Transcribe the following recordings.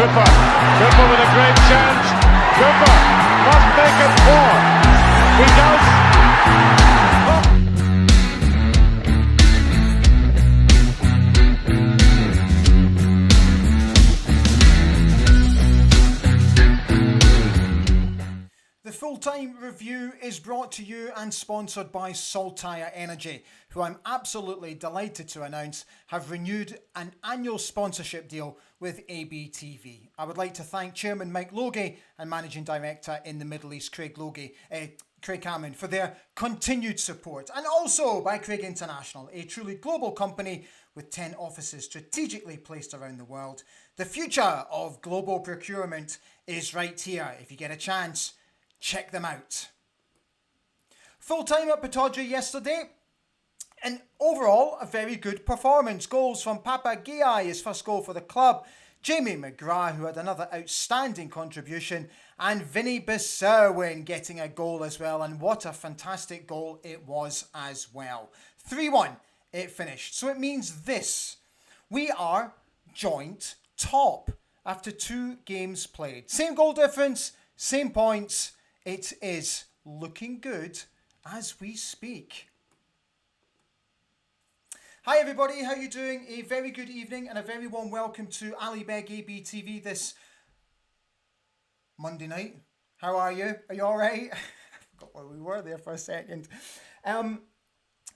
Cooper. Cooper with a great chance. Cooper must make it 4. He does. The full-time review is brought to you and sponsored by Saltire Energy, who I'm absolutely delighted to announce have renewed an annual sponsorship deal with ABTV. I would like to thank Chairman Mike Logie and Managing Director in the Middle East, Craig Cameron, for their continued support, and also by Craig International, a truly global company with 10 offices strategically placed around the world. The future of global procurement is right here. If you get a chance, check them out. Full time at Pittodrie yesterday, and overall a very good performance. Goals from Papa Guiai, his first goal for the club, Jamie McGrath, who had another outstanding contribution, and Vinny Bisserwin getting a goal as well, and what a fantastic goal it was as well. 3-1 it finished, so it means this: we are joint top after 2 games played. Same goal difference, same points. It is looking good as we speak. Hi everybody, how are you doing? A very good evening and a very warm welcome to Ali Beg ABTV this Monday night. How are you? Are you alright? I forgot where we were there for a second.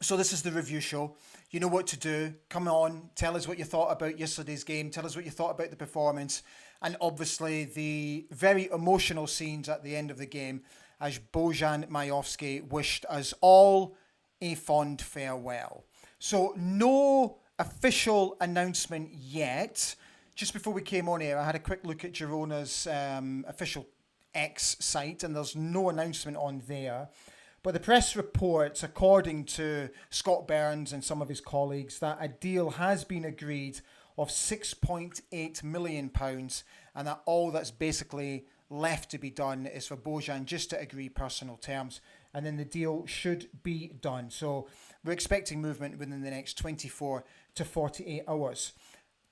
So this is the review show. You know what to do. Come on, tell us what you thought about yesterday's game. Tell us what you thought about the performance. And obviously the very emotional scenes at the end of the game as Bojan Majowski wished us all a fond farewell. So no official announcement yet. Just before we came on air, I had a quick look at Girona's official X site, and there's no announcement on there. But the press reports, according to Scott Burns and some of his colleagues, that a deal has been agreed of £6.8 million, and that all that's basically left to be done is for Bojan just to agree personal terms, and then the deal should be done. So we're expecting movement within the next 24 to 48 hours.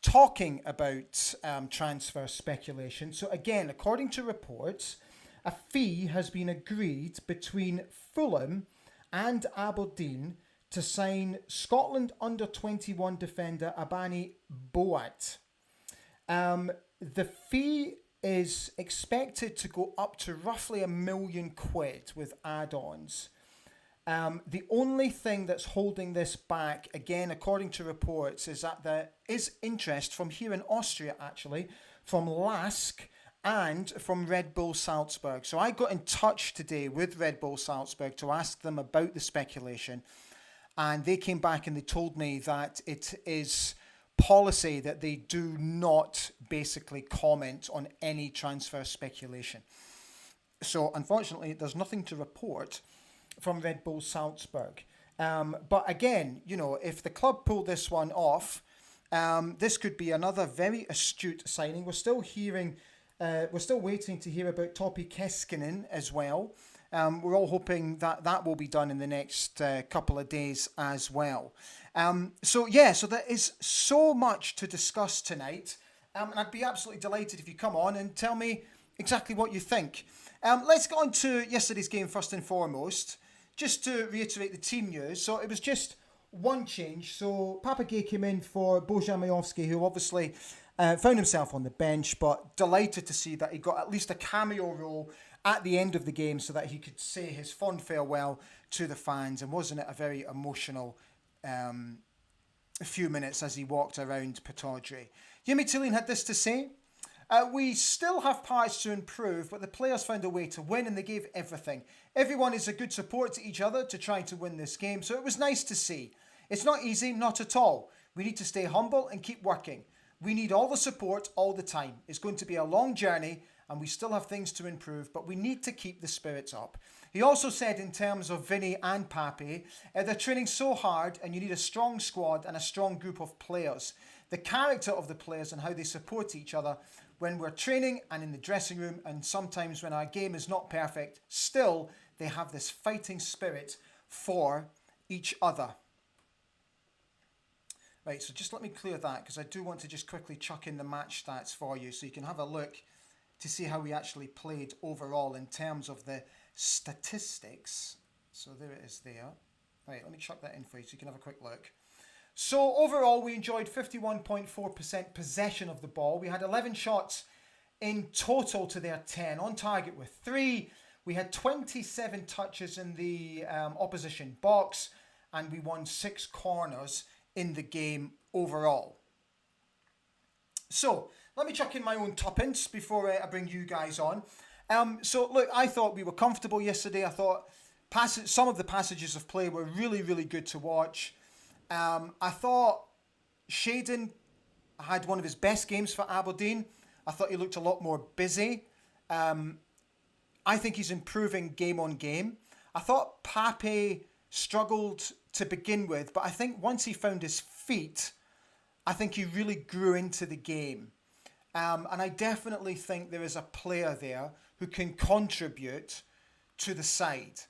Talking about transfer speculation, so again, according to reports, a fee has been agreed between Fulham and Aberdeen to sign Scotland under-21 defender Abani Boat. The fee is expected to go up to roughly £1 million with add-ons. The only thing that's holding this back, again, according to reports, is that there is interest from here in Austria, actually, from LASK and from Red Bull Salzburg. So I got in touch today with Red Bull Salzburg to ask them about the speculation. And they came back and they told me that it is policy that they do not basically comment on any transfer speculation. So unfortunately, there's nothing to report from Red Bull Salzburg. But again, you know, if the club pull this one off, this could be another very astute signing. We're still waiting to hear about Topi Keskinen as well. We're all hoping that that will be done in the next couple of days as well. So there is so much to discuss tonight. And I'd be absolutely delighted if you come on and tell me exactly what you think. Let's get on to yesterday's game first and foremost. Just to reiterate the team news. So it was just one change. So Papa Gay came in for Bojan Majowski, who obviously found himself on the bench, but delighted to see that he got at least a cameo role at the end of the game so that he could say his fond farewell to the fans. And wasn't it a very emotional few minutes as he walked around Pittodrie? Jimmy Tillian had this to say: we still have parts to improve, but the players found a way to win and they gave everything. Everyone is a good support to each other to try to win this game, so it was nice to see. It's not easy, not at all. We need to stay humble and keep working. We need all the support all the time. It's going to be a long journey and we still have things to improve, but we need to keep the spirits up. He also said in terms of Vinny and Pape, they're training so hard and you need a strong squad and a strong group of players. The character of the players and how they support each other when we're training and in the dressing room, and sometimes when our game is not perfect, still they have this fighting spirit for each other. Right, so just let me clear that because I do want to just quickly chuck in the match stats for you so you can have a look to see how we actually played overall in terms of the statistics. So there it is there. Right, let me chuck that in for you so you can have a quick look. So overall, we enjoyed 51.4% possession of the ball. We had 11 shots in total to their 10, on target with 3. We had 27 touches in the opposition box, and we won 6 corners in the game overall. So let me chuck in my own tuppence before I bring you guys on. So look, I thought we were comfortable yesterday. I thought some of the passages of play were really, really good to watch. I thought Shaden had one of his best games for Aberdeen. I thought he looked a lot more busy. I think he's improving game on game. I thought Pape struggled to begin with, but I think once he found his feet, I think he really grew into the game. And I definitely think there is a player there who can contribute to the side.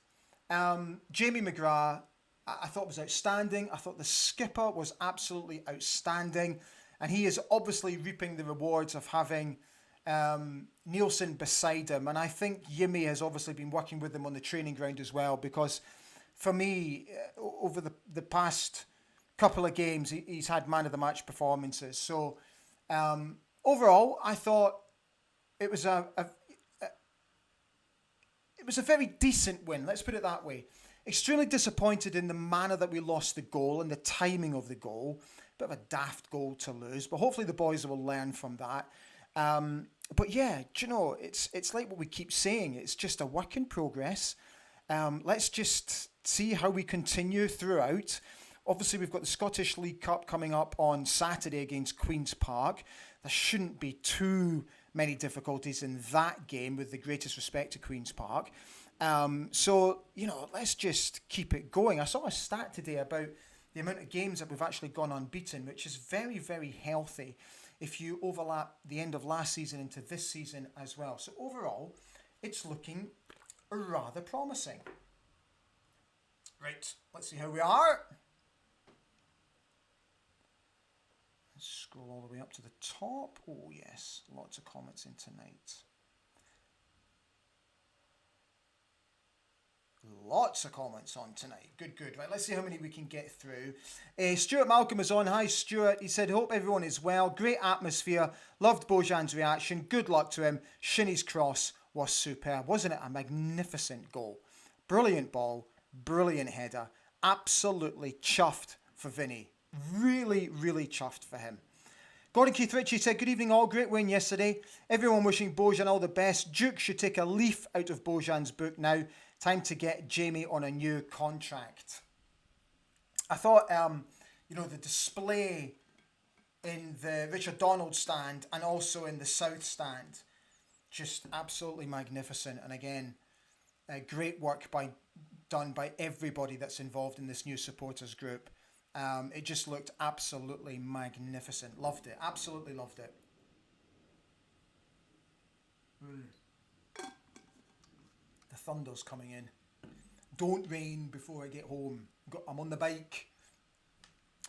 Jamie McGrath, I thought was outstanding. I thought the skipper was absolutely outstanding. And he is obviously reaping the rewards of having Nielsen beside him. And I think Yimi has obviously been working with him on the training ground as well, because for me, over the past couple of games, he's had man of the match performances. So overall, I thought it was a very decent win. Let's put it that way. Extremely disappointed in the manner that we lost the goal and the timing of the goal. Bit of a daft goal to lose, but hopefully the boys will learn from that. But yeah, do you know, it's like what we keep saying. It's just a work in progress. Let's just see how we continue throughout. Obviously, we've got the Scottish League Cup coming up on Saturday against Queen's Park. There shouldn't be too many difficulties in that game, with the greatest respect to Queen's Park. So, you know, let's just keep it going. I saw a stat today about the amount of games that we've actually gone unbeaten, which is very, very healthy if you overlap the end of last season into this season as well. So overall, it's looking rather promising. Right, let's see how we are. Let's scroll all the way up to the top. Oh yes, lots of comments in tonight. Lots of comments on tonight. Good, good. Right, let's see how many we can get through. Stuart Malcolm is on. Hi, Stuart. He said, hope everyone is well. Great atmosphere. Loved Bojan's reaction. Good luck to him. Shinnie's cross was superb. Wasn't it a magnificent goal? Brilliant ball. Brilliant header. Absolutely chuffed for Vinny. Really, really chuffed for him. Gordon Keith Ritchie said, good evening all. Great win yesterday. Everyone wishing Bojan all the best. Duke should take a leaf out of Bojan's book now. Time to get Jamie on a new contract. I thought, you know, the display in the Richard Donald stand and also in the South stand, just absolutely magnificent. And again, great work done by everybody that's involved in this new supporters group. It just looked absolutely magnificent. Loved it. Absolutely loved it. The thunder's coming in. Don't rain before I get home. I'm on the bike.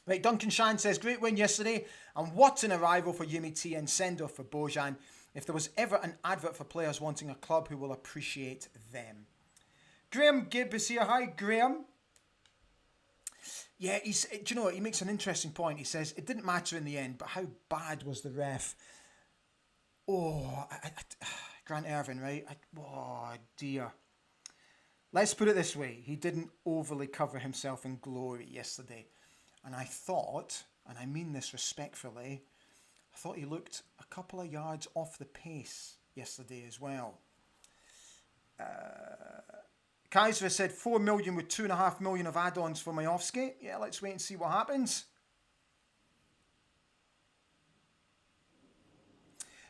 Right, Duncan Shan says, great win yesterday. And what an arrival for Yumi T and send-off for Bojan. If there was ever an advert for players wanting a club who will appreciate them. Graham Gibb is here. Hi, Graham. Yeah, do you know what? He makes an interesting point. He says, it didn't matter in the end, but how bad was the ref? Oh, Grant Irvin, right? Oh, dear. Let's put it this way. He didn't overly cover himself in glory yesterday. And I thought, and I mean this respectfully, I thought he looked a couple of yards off the pace yesterday as well. Kaiser said 4 million with 2.5 million of add-ons for Majowski. Yeah, let's wait and see what happens.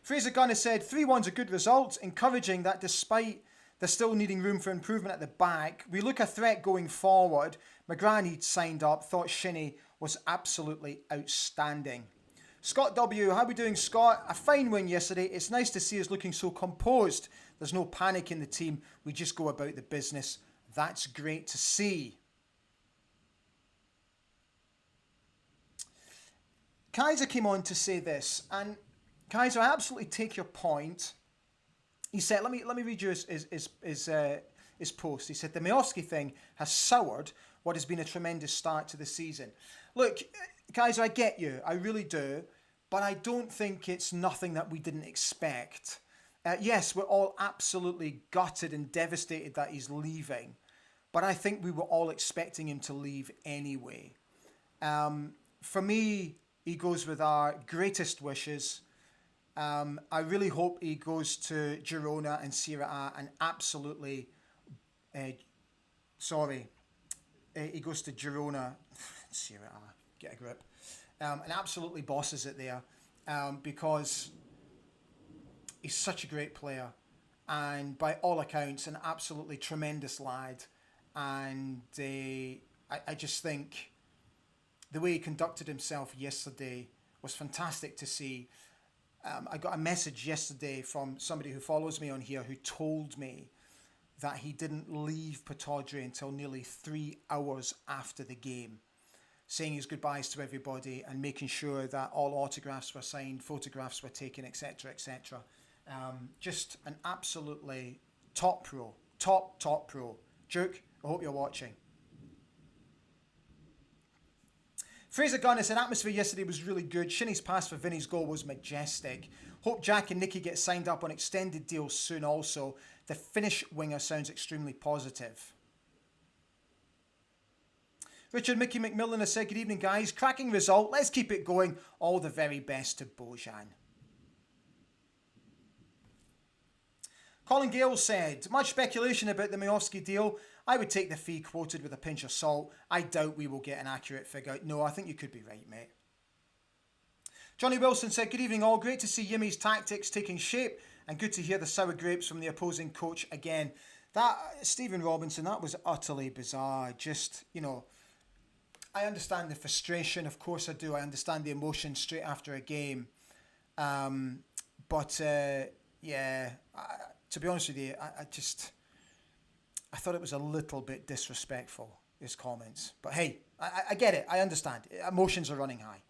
Fraser Gunn has said 3-1's a good result, encouraging that despite they're still needing room for improvement at the back, we look a threat going forward. McGrath he'd signed up, thought Shinnie was absolutely outstanding. Scott W, how are we doing, Scott? A fine win yesterday. It's nice to see us looking so composed. There's no panic in the team. We just go about the business. That's great to see. Kaiser came on to say this, and Kaiser, I absolutely take your point. He said, let me read you his post. He said, the Miovski thing has soured what has been a tremendous start to the season. Look, Kaiser, I get you. I really do. But I don't think it's nothing that we didn't expect. Yes, we're all absolutely gutted and devastated that he's leaving. But I think we were all expecting him to leave anyway. For me, he goes with our greatest wishes. I really hope he goes to Girona and Serie A and absolutely... he goes to Girona, Serie A, get a grip, and absolutely bosses it there, because he's such a great player, and by all accounts, an absolutely tremendous lad, and I just think the way he conducted himself yesterday was fantastic to see. I got a message yesterday from somebody who follows me on here who told me that he didn't leave Pittodrie until nearly 3 hours after the game, saying his goodbyes to everybody and making sure that all autographs were signed, photographs were taken, etc., etc. Just an absolutely top pro. Top pro. Duke, I hope you're watching. Fraser Gunn said, atmosphere yesterday was really good. Shinnie's pass for Vinny's goal was majestic. Hope Jack and Nicky get signed up on extended deals soon also. The Finnish winger sounds extremely positive. Richard Mickey McMillan has said, good evening guys. Cracking result. Let's keep it going. All the very best to Bojan. Colin Gale said, much speculation about the Miovski deal. I would take the fee quoted with a pinch of salt. I doubt we will get an accurate figure. No, I think you could be right, mate. Johnny Wilson said, good evening all. Great to see Yimmy's tactics taking shape and good to hear the sour grapes from the opposing coach again. That, Stephen Robinson, that was utterly bizarre. Just, you know, I understand the frustration. Of course I do. I understand the emotion straight after a game. Yeah, to be honest with you, I thought it was a little bit disrespectful, his comments. But hey, I get it. I understand. Emotions are running high.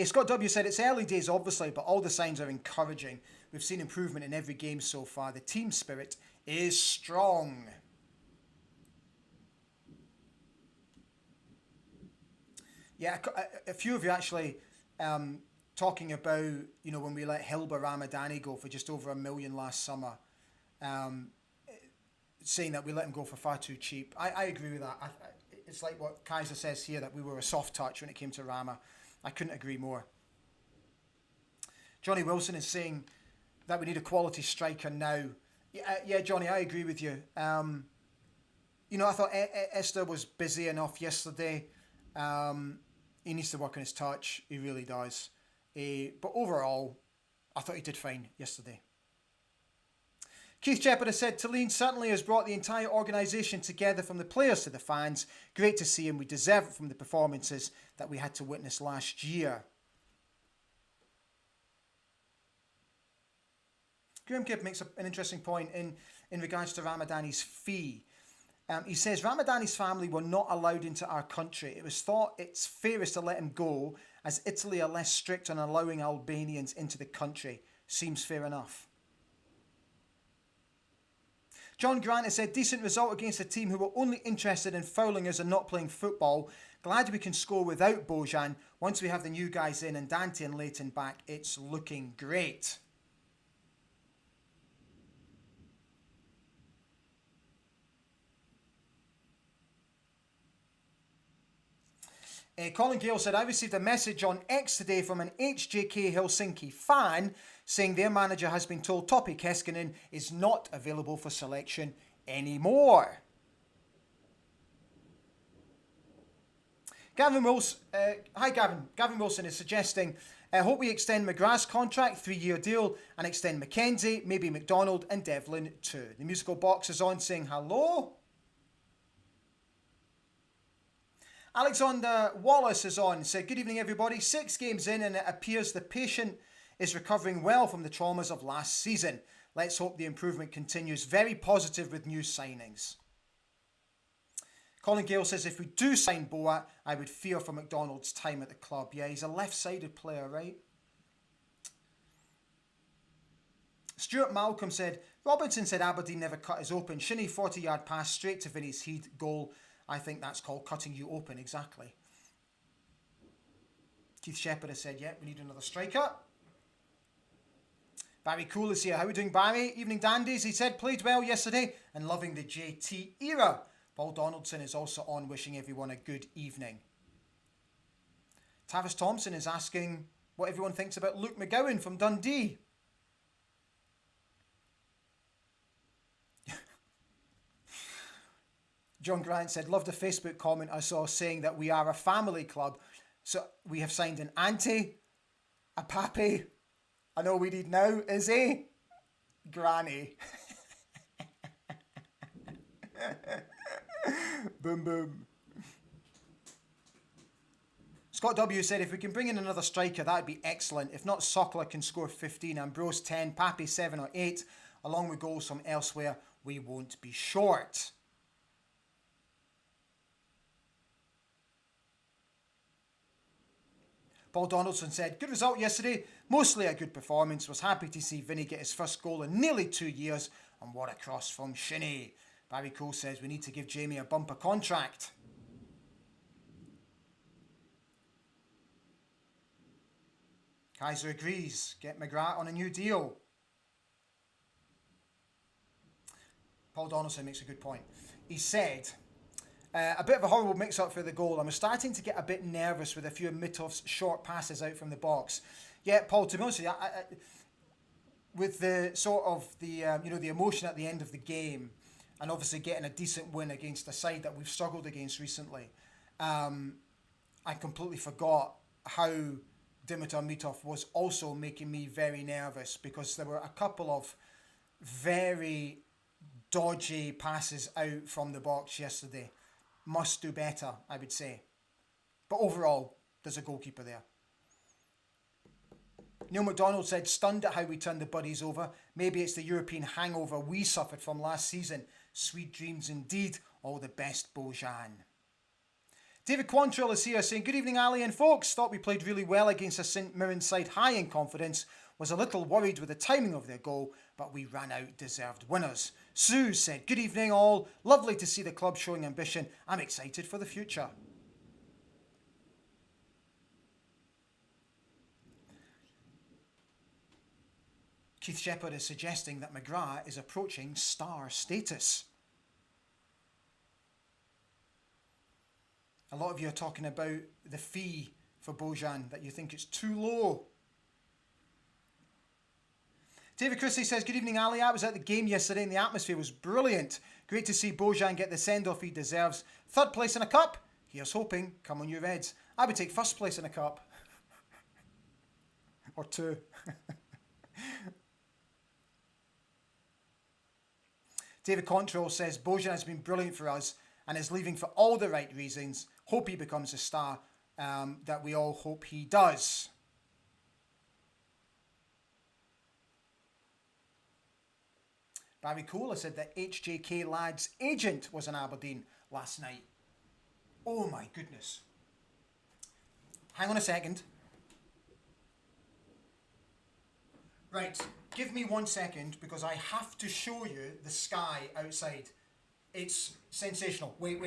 Scott W said, it's early days obviously, but all the signs are encouraging. We've seen improvement in every game so far. The team spirit is strong. Yeah, a few of you actually talking about, you know, when we let Hilba Ramadani go for just over $1 million last summer, saying that we let him go for far too cheap. I agree with that. It's like what Kaiser says here, that we were a soft touch when it came to Rama. I couldn't agree more. Johnny Wilson is saying that we need a quality striker now. Yeah, Johnny, I agree with you. You know, I thought Esther was busy enough yesterday. He needs to work on his touch. He really does. But overall, I thought he did fine yesterday. Keith Shepard has said, Talene certainly has brought the entire organisation together from the players to the fans. Great to see him. We deserve it from the performances that we had to witness last year. Graham Gibb makes an interesting point in regards to Ramadani's fee. He says, Ramadani's family were not allowed into our country. It was thought it's fairest to let him go, as Italy are less strict on allowing Albanians into the country. Seems fair enough. John Grant has said, decent result against a team who were only interested in fouling us and not playing football. Glad we can score without Bojan. Once we have the new guys in and Dante and Leighton back, it's looking great. Colin Gale said, I received a message on X today from an HJK Helsinki fan saying their manager has been told Topi Keskinen is not available for selection anymore. Gavin Wilson, hi Gavin. Gavin Wilson is suggesting, hope we extend McGrath's contract, 3-year deal, and extend McKenzie, maybe McDonald and Devlin too. The musical box is on saying hello. Alexander Wallace is on, said, good evening everybody. 6 games in and it appears the patient is recovering well from the traumas of last season. Let's hope the improvement continues. Very positive with new signings. Colin Gale says, if we do sign Boat, I would fear for McDonald's time at the club. Yeah, he's a left-sided player, right? Stuart Malcolm said, Robinson said Aberdeen never cut us open. Shinnie 40-yard pass straight to Vinny's head goal. I think that's called cutting you open, exactly. Keith Shepherd has said, yeah, we need another striker. Barry Cool is here. How are we doing, Barry? Evening dandies. He said, played well yesterday and loving the JT era. Paul Donaldson is also on, wishing everyone a good evening. Tavis Thompson is asking what everyone thinks about Luke McGowan from Dundee. John Grant said, loved a Facebook comment I saw saying that we are a family club. So we have signed an auntie, a pappy, and all we need now is a granny. Boom, boom. Scott W said, if we can bring in another striker, that'd be excellent. If not, Sokla can score 15, Ambrose 10, Pappy 7 or 8. Along with goals from elsewhere, we won't be short. Paul Donaldson said, good result yesterday, mostly a good performance. Was happy to see Vinny get his first goal in nearly 2 years, and what a cross from Shinnie. Barry Cole says we need to give Jamie a bumper contract. Kaiser agrees, get McGrath on a new deal. Paul Donaldson makes a good point. He said, a bit of a horrible mix-up for the goal. I was starting to get a bit nervous with a few of Mittov's short passes out from the box. Yeah, Paul, to be honest with you, with the sort of the the emotion at the end of the game, and obviously getting a decent win against a side that we've struggled against recently, I completely forgot how Dimitar Mitov was also making me very nervous, because there were a couple of very dodgy passes out from the box yesterday. Must do better, I would say. But overall, there's a goalkeeper there. Neil McDonald said, stunned at how we turned the Buddies over. Maybe it's the European hangover we suffered from last season. Sweet dreams indeed. All the best, Bojan. David Quantrill is here saying, good evening, Ali and folks. Thought we played really well against a St Mirren side high in confidence. Was a little worried with the timing of their goal, but we ran out deserved winners. Sue said, good evening all. Lovely to see the club showing ambition. I'm excited for the future. Keith Shepherd is suggesting that McGrath is approaching star status. A lot of you are talking about the fee for Bojan, that you think it's too low. David Christie says, good evening, Ali. I was at the game yesterday and the atmosphere was brilliant. Great to see Bojan get the send-off he deserves. Third place in a cup? Here's hoping. Come on, you Reds. I would take first place in a cup. Or two. David Control says, Bojan has been brilliant for us and is leaving for all the right reasons. Hope he becomes a star that we all hope he does. Barry Kohler said that HJK Lad's agent was in Aberdeen last night. Oh my goodness. Hang on a second. Right, give me 1 second because I have to show you the sky outside. It's sensational. Wait.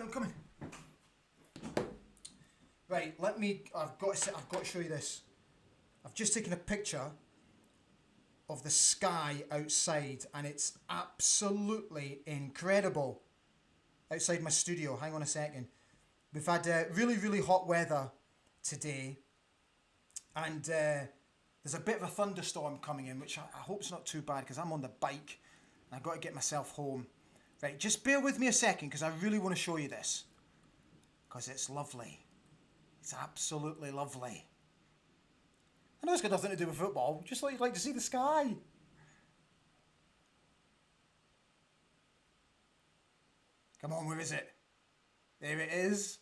I'm coming. Right, I've got to show you this. I've just taken a picture of the sky outside and it's absolutely incredible. Outside my studio, hang on a second. We've had really, really hot weather today and there's a bit of a thunderstorm coming in, which I hope is not too bad because I'm on the bike and I've got to get myself home. Right, just bear with me a second because I really want to show you this because it's lovely. It's absolutely lovely. I know it's got nothing to do with football. Just like you'd like to see the sky. Come on, where is it? There it is.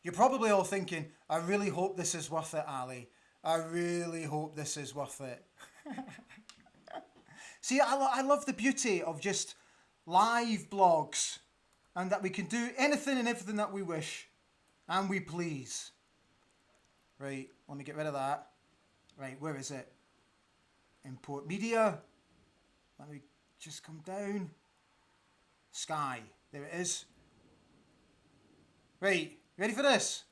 You're probably all thinking, I really hope this is worth it, Ali. I really hope this is worth it. See, I love the beauty of just live blogs and that we can do anything and everything that we wish and we please. Right, let me get rid of that. Right, where is it? Import media. Let me just come down. Sky. There it is. Right, ready for this?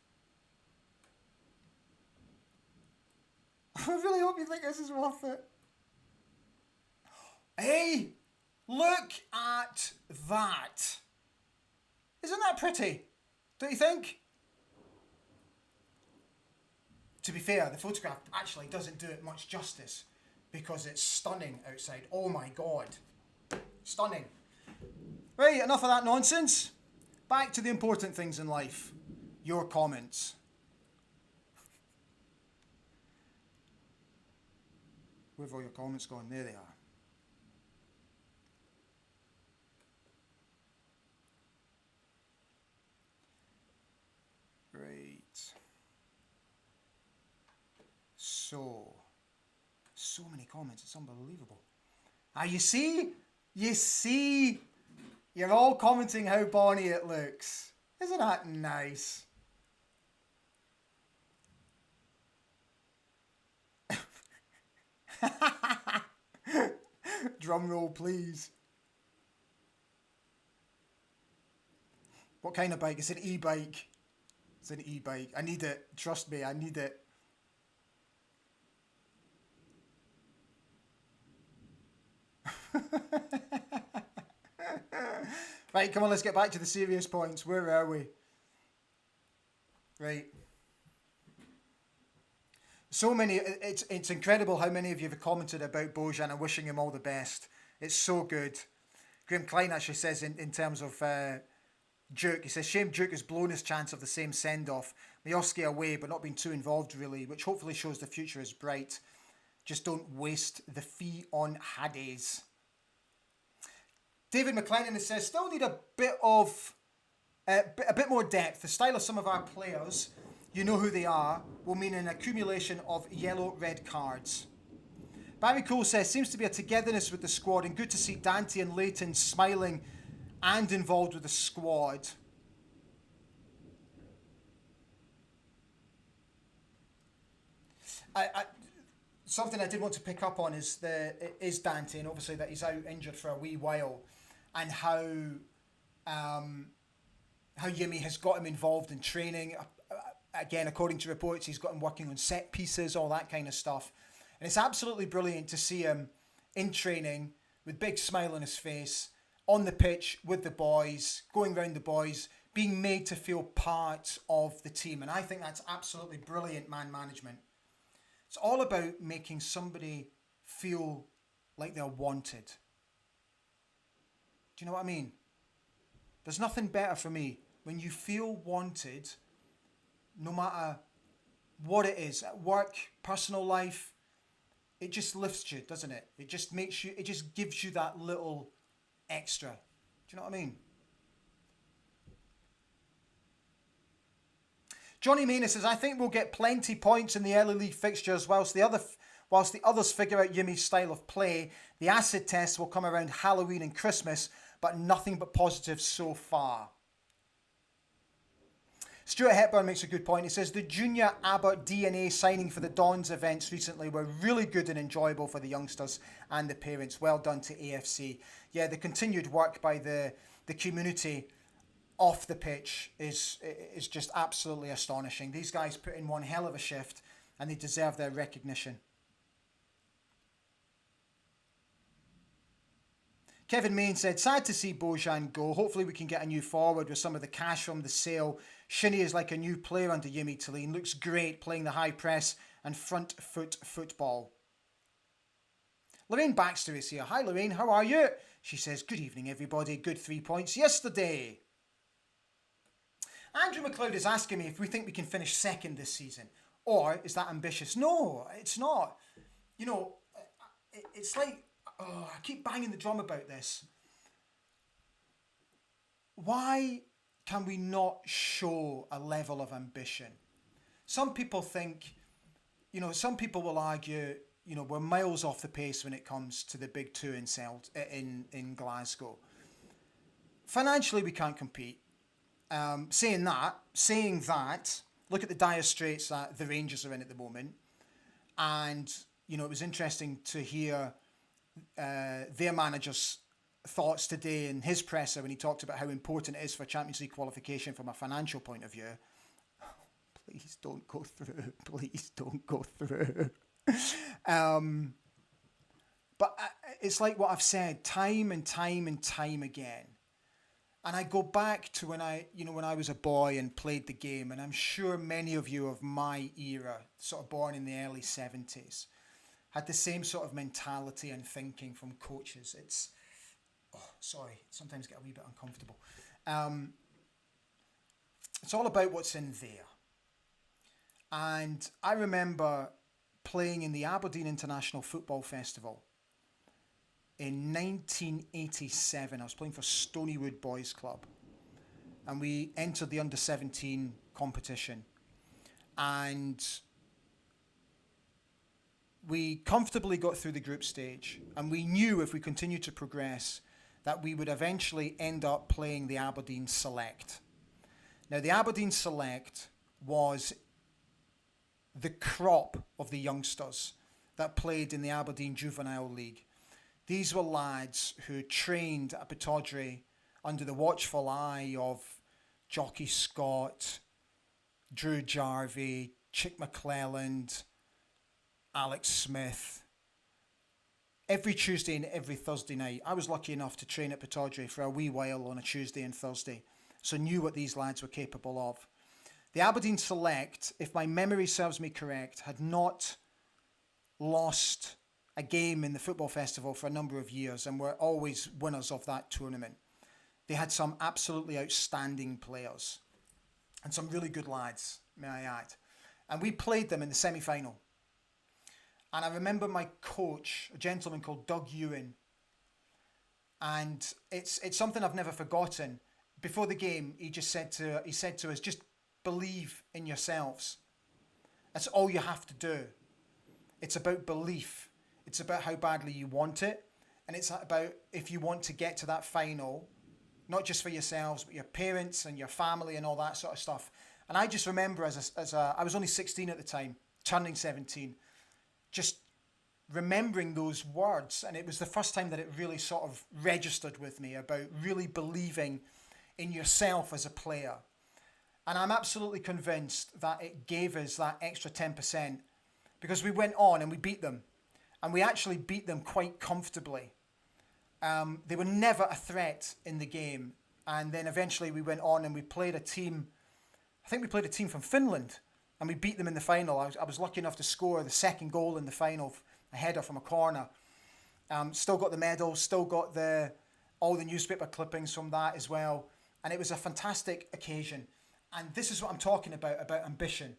I really hope you think this is worth it. Hey, look at that. Isn't that pretty? Don't you think? To be fair, the photograph actually doesn't do it much justice because it's stunning outside. Oh my God. Stunning. Right, enough of that nonsense. Back to the important things in life. Your comments. Where have all your comments gone? There they are. Right. So many comments. It's unbelievable. Ah, you see? You see? You're all commenting how bonny it looks. Isn't that nice? Drum roll, please. What kind of bike? It's an e-bike. It's an e-bike. I need it. Trust me, I need it. Right, come on, let's get back to the serious points. Where are we? Right. So many, it's incredible how many of you have commented about Bojan and wishing him all the best. It's so good. Graham Klein actually says in terms of Duke, he says, shame Duke has blown his chance of the same send-off. Miovski away, but not being too involved really, which hopefully shows the future is bright. Just don't waste the fee on Hades. David McLennan says, still need a bit more depth. The style of some of our players, you know who they are, will mean an accumulation of yellow-red cards. Barry Cole says, seems to be a togetherness with the squad and good to see Dante and Leighton smiling and involved with the squad. Something I did want to pick up on is Dante, and obviously that he's out injured for a wee while, and how Yimi has got him involved in training. Again, according to reports, he's got him working on set pieces, all that kind of stuff. And it's absolutely brilliant to see him in training with a big smile on his face, on the pitch with the boys, going round the boys, being made to feel part of the team. And I think that's absolutely brilliant man management. It's all about making somebody feel like they're wanted. Do you know what I mean? There's nothing better for me when you feel wanted, no matter what it is, at work, personal life. It just lifts you, doesn't it? It just makes you, it just gives you that little extra. Do you know what I mean? Johnny Maina says, I think we'll get plenty points in the early league fixtures whilst the others figure out Yimi's style of play. The acid test will come around Halloween and Christmas, but nothing but positives so far. Stuart Hepburn makes a good point. He says, the junior Abbott DNA signing for the Dons events recently were really good and enjoyable for the youngsters and the parents. Well done to AFC. Yeah, the continued work by the community off the pitch is just absolutely astonishing. These guys put in one hell of a shift and they deserve their recognition. Kevin Main said, sad to see Bojan go. Hopefully we can get a new forward with some of the cash from the sale. Shinnie is like a new player under Yimi Talene. Looks great playing the high press and front foot football. Lorraine Baxter is here. Hi Lorraine, how are you? She says, good evening everybody. Good 3 points yesterday. Andrew McLeod is asking me if we think we can finish second this season. Or is that ambitious? No, it's not. You know, it's like, I keep banging the drum about this. Why can we not show a level of ambition? Some people think, some people will argue, we're miles off the pace when it comes to the big two in Glasgow. Financially, we can't compete. Saying that, look at the dire straits that the Rangers are in at the moment. And, it was interesting to hear their manager's thoughts today in his presser when he talked about how important it is for Champions League qualification from a financial point of view. Please don't go through. Please don't go through. But it's like what I've said time and time and time again. And I go back to when I was a boy and played the game, and I'm sure many of you of my era, sort of born in the early 70s, had the same sort of mentality and thinking from coaches. Sometimes get a wee bit uncomfortable. It's all about what's in there. And I remember playing in the Aberdeen International Football Festival in 1987. I was playing for Stonywood Boys Club. And we entered the under-17 competition. And we comfortably got through the group stage. And we knew if we continued to progress that we would eventually end up playing the Aberdeen Select. Now, the Aberdeen Select was the crop of the youngsters that played in the Aberdeen Juvenile League. These were lads who trained at Pittodrie under the watchful eye of Jockey Scott, Drew Jarvie, Chick McClelland, Alex Smith. Every Tuesday and every Thursday night. I was lucky enough to train at Pittodrie for a wee while on a Tuesday and Thursday, so knew what these lads were capable of. The Aberdeen Select, if my memory serves me correct, had not lost a game in the football festival for a number of years and were always winners of that tournament. They had some absolutely outstanding players and some really good lads, may I add. And we played them in the semi-final. And I remember my coach, a gentleman called Doug Ewan, and it's something I've never forgotten. Before the game, he said to us, just believe in yourselves. That's all you have to do. It's about belief. It's about how badly you want it. And it's about if you want to get to that final, not just for yourselves, but your parents and your family and all that sort of stuff. And I just remember I was only 16 at the time, turning 17, just remembering those words. And it was the first time that it really sort of registered with me about really believing in yourself as a player. And I'm absolutely convinced that it gave us that extra 10% because we went on and we beat them. And we actually beat them quite comfortably. They were never a threat in the game. And then eventually we went on and we played a team, I think we played a team from Finland, and we beat them in the final. I was lucky enough to score the second goal in the final, a header from a corner. Still got the medal, still got all the newspaper clippings from that as well. And it was a fantastic occasion. And this is what I'm talking about ambition.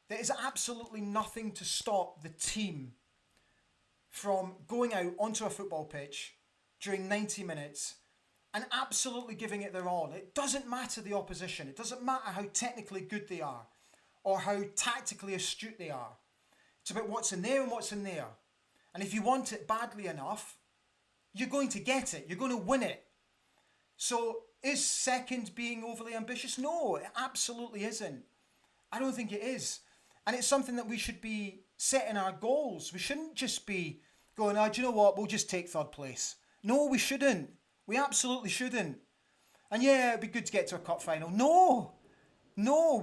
There is absolutely nothing to stop the team from going out onto a football pitch during 90 minutes and absolutely giving it their all. It doesn't matter the opposition. It doesn't matter how technically good they are or how tactically astute they are. It's about what's in there and what's in there. And if you want it badly enough, you're going to get it. You're going to win it. So is second being overly ambitious? No, it absolutely isn't. I don't think it is. And it's something that we should be setting our goals. We shouldn't just be going, do you know what, we'll just take third place. No, we shouldn't. We absolutely shouldn't. And yeah, it'd be good to get to a cup final. No,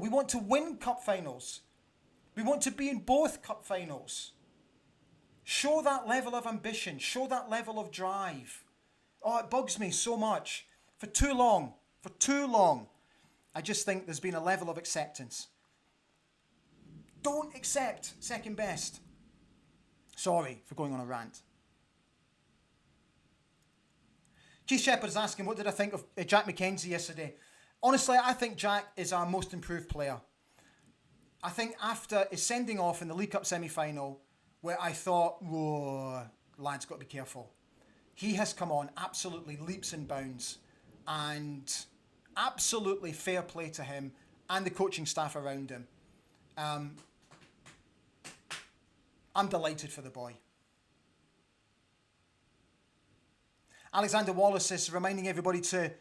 we want to win cup finals. We want to be in both cup finals. Show that level of ambition. Show that level of drive. Oh, it bugs me so much. For too long, I just think there's been a level of acceptance. Don't accept second best. Sorry for going on a rant. Keith Shepherd is asking, what did I think of Jack McKenzie yesterday? Honestly, I think Jack is our most improved player. I think after his sending off in the League Cup semi-final, where I thought, whoa, lad's got to be careful. He has come on absolutely leaps and bounds, and absolutely fair play to him and the coaching staff around him. I'm delighted for the boy. Alexander Wallace is reminding everybody to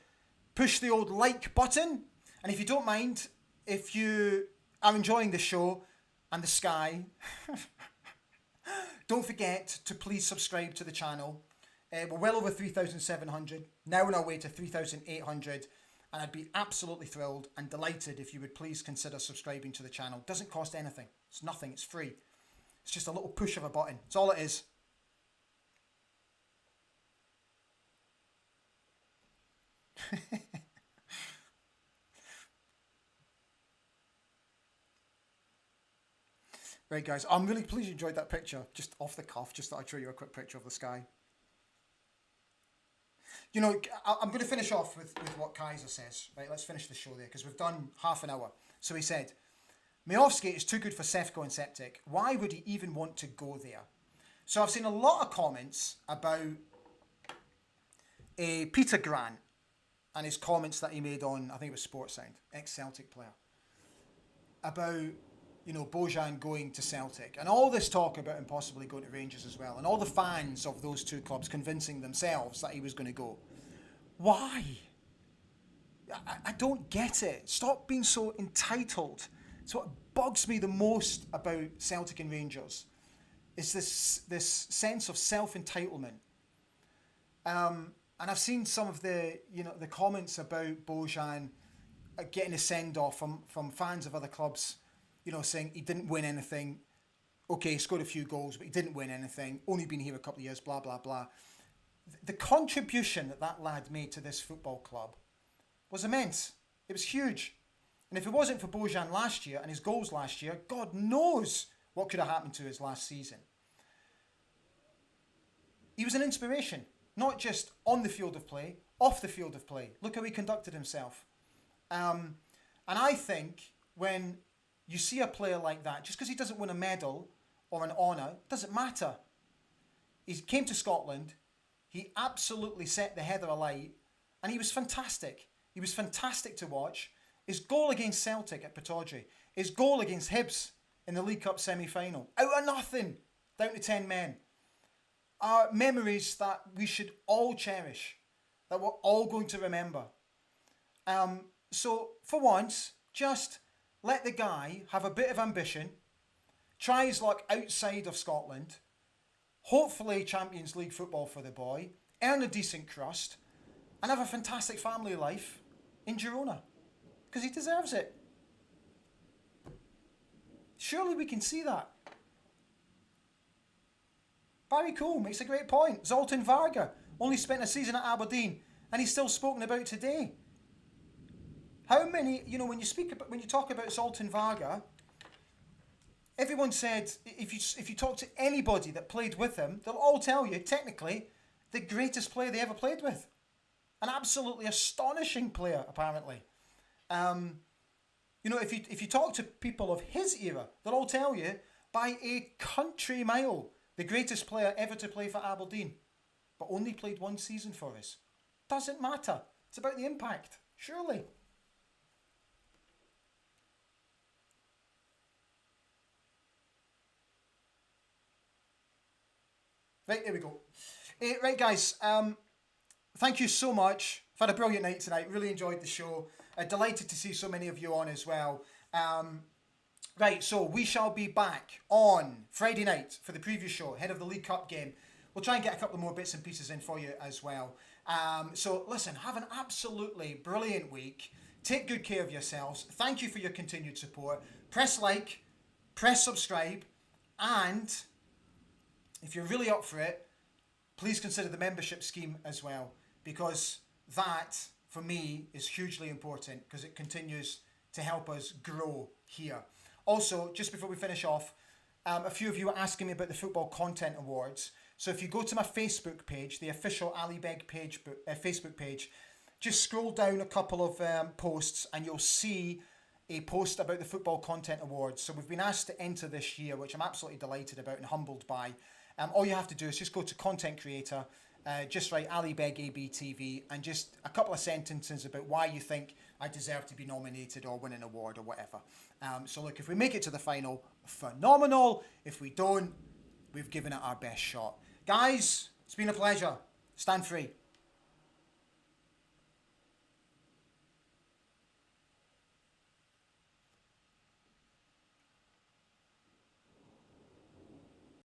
push the old like button. And if you don't mind, if you are enjoying the show and the sky, don't forget to please subscribe to the channel. We're well over 3,700, now on our way to 3,800. And I'd be absolutely thrilled and delighted if you would please consider subscribing to the channel. It doesn't cost anything. It's nothing. It's free. It's just a little push of a button. That's all it is. Right, guys. I'm really pleased you enjoyed that picture. Just off the cuff. Just thought I'd show you a quick picture of the sky. You know, I'm going to finish off with what Kaiser says. Right, let's finish the show there because we've done half an hour. So he said, Miovski is too good for Sefco and Septic. Why would he even want to go there? So I've seen a lot of comments about Peter Grant and his comments that he made on, I think it was Sportsound, ex-Celtic player, about, you know, Bojan going to Celtic. And all this talk about him possibly going to Rangers as well. And all the fans of those two clubs convincing themselves that he was going to go. Why? I don't get it. Stop being so entitled. It's what bugs me the most about Celtic and Rangers. Is this sense of self-entitlement. And I've seen some of the comments about Bojan getting a send-off from fans of other clubs, you know, saying he didn't win anything. Okay, he scored a few goals, but he didn't win anything. Only been here a couple of years, blah, blah, blah. The contribution that lad made to this football club was immense. It was huge. And if it wasn't for Bojan last year and his goals last year, God knows what could have happened to his last season. He was an inspiration, not just on the field of play, off the field of play. Look how he conducted himself. And I think when you see a player like that, just because he doesn't win a medal or an honour, doesn't matter. He came to Scotland, he absolutely set the heather alight, and he was fantastic. He was fantastic to watch. His goal against Celtic at Pittodrie, his goal against Hibs in the League Cup semi-final, out of nothing, down to 10 men, are memories that we should all cherish, that we're all going to remember. So, for once, just let the guy have a bit of ambition, try his luck outside of Scotland, hopefully Champions League football for the boy, earn a decent crust, and have a fantastic family life in Girona. Because he deserves it. Surely we can see that. Barry Cole makes a great point. Zoltan Varga only spent a season at Aberdeen, and he's still spoken about today. How many, you know, when you talk about Zoltan Varga, everyone said if you talk to anybody that played with him, they'll all tell you technically the greatest player they ever played with, an absolutely astonishing player apparently. You know, if you talk to people of his era, they'll all tell you by a country mile the greatest player ever to play for Aberdeen, but only played one season for us. Doesn't matter. It's about the impact, surely. Right, there we go. Right, guys, thank you so much. I've had a brilliant night tonight. Really enjoyed the show. Delighted to see so many of you on as well. Right, so we shall be back on Friday night for the preview show, ahead of the League Cup game. We'll try and get a couple more bits and pieces in for you as well. So listen, have an absolutely brilliant week. Take good care of yourselves. Thank you for your continued support. Press like, press subscribe, and if you're really up for it, please consider the membership scheme as well, because that, for me, is hugely important because it continues to help us grow here. Also, just before we finish off, a few of you are asking me about the Football Content Awards. So if you go to my Facebook page, the official Ali Beg page, Facebook page, just scroll down a couple of posts and you'll see a post about the Football Content Awards. So we've been asked to enter this year, which I'm absolutely delighted about and humbled by. All you have to do is just go to Content Creator, just write Ali Beg ABTV, and just a couple of sentences about why you think I deserve to be nominated or win an award or whatever. So look, if we make it to the final, phenomenal. If we don't, we've given it our best shot. Guys, it's been a pleasure. Stand free.